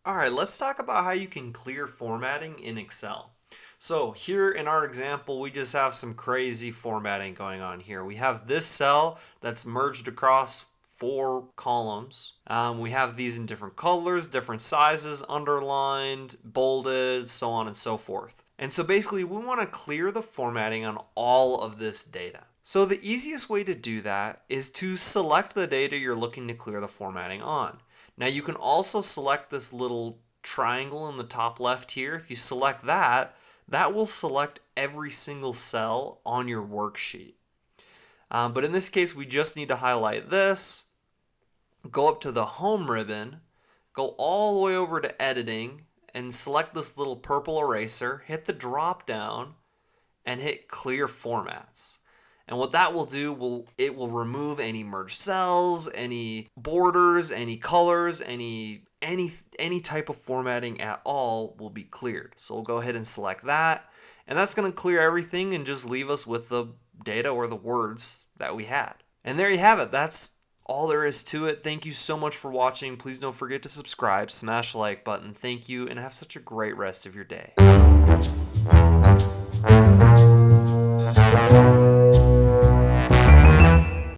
All right, let's talk about how you can clear formatting in Excel. So here in our example, we just have some crazy formatting going on here. We have this cell that's merged across 4 columns. We have these in different colors, different sizes, underlined, bolded, so on and so forth. And so basically we want to clear the formatting on all of this data. So the easiest way to do that is to select the data you're looking to clear the formatting on. Now you can also select this little triangle in the top left here. If you select that, that will select every single cell on your worksheet. But in this case, we just need to highlight this, go up to the home ribbon, go all the way over to editing, and select this little purple eraser, hit the drop down, and hit clear formats. And what that will do, it will remove any merged cells, any borders, any colors, any type of formatting at all will be cleared. So we'll go ahead and select that. And that's going to clear everything and just leave us with the data or the words that we had. And there you have it. That's all there is to it. Thank you so much for watching. Please don't forget to subscribe, smash the like button. Thank you, and have such a great rest of your day.